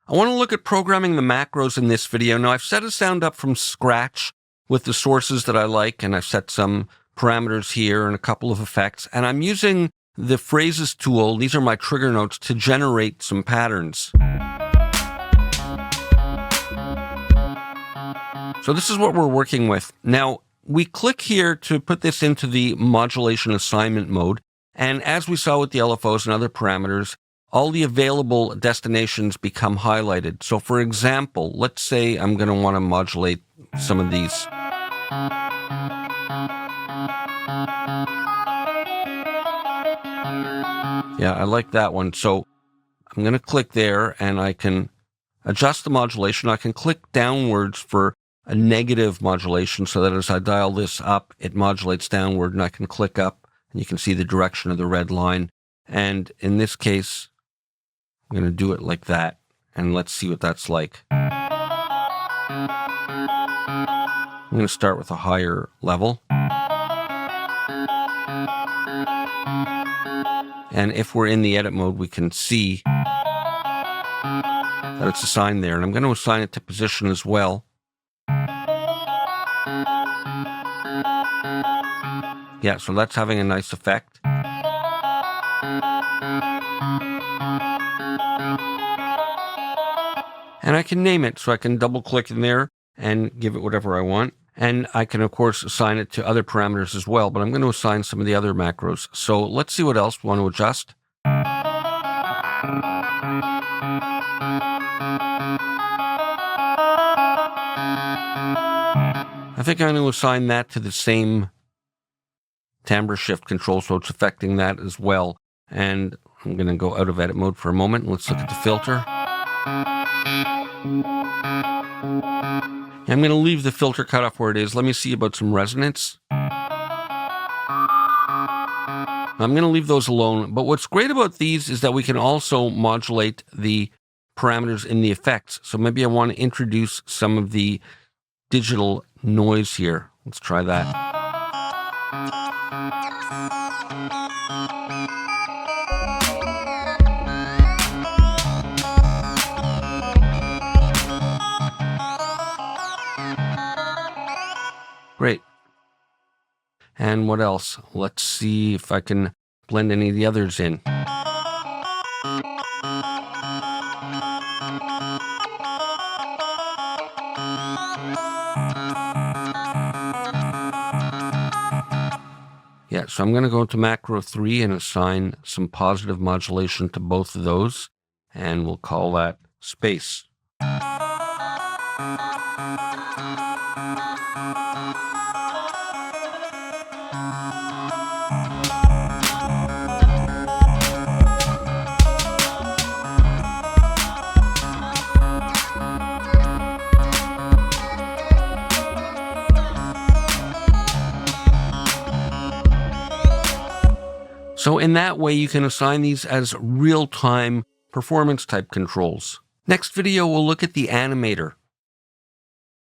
I want to look at programming the macros in this video. Now, I've set a sound up from scratch with the sources that I like, and I've set some parameters here and a couple of effects, and I'm using the phrases tool, these are my trigger notes, to generate some patterns. So this is what we're working with. Now, we click here to put this into the modulation assignment mode, and as we saw with the LFOs and other parameters, all the available destinations become highlighted. So for example, let's say I'm going to want to modulate some of these. Yeah, I like that one. So I'm going to click there and I can adjust the modulation. I can click downwards for a negative modulation so that as I dial this up, it modulates downward, and I can click up and you can see the direction of the red line. And in this case, I'm going to do it like that, and let's see what that's like. I'm going to start with a higher level. And if we're in the edit mode, we can see that it's assigned there. And I'm going to assign it to position as well. Yeah, so that's having a nice effect. And I can name it, so I can double click in there and give it whatever I want. And I can, of course, assign it to other parameters as well, but I'm going to assign some of the other macros. So let's see what else we want to adjust. I think I'm going to assign that to the same timbre shift control, so it's affecting that as well. And I'm going to go out of edit mode for a moment. Let's look at the filter. I'm going to leave the filter cutoff where it is. Let me see about some resonance. I'm going to leave those alone. But what's great about these is that we can also modulate the parameters in the effects. So maybe I want to introduce some of the digital noise here. Let's try that. Great. And what else? Let's see if I can blend any of the others in. Yeah, so I'm going to go to macro 3 and assign some positive modulation to both of those, and we'll call that space. So in that way, you can assign these as real-time performance type controls. Next video, we'll look at the animator.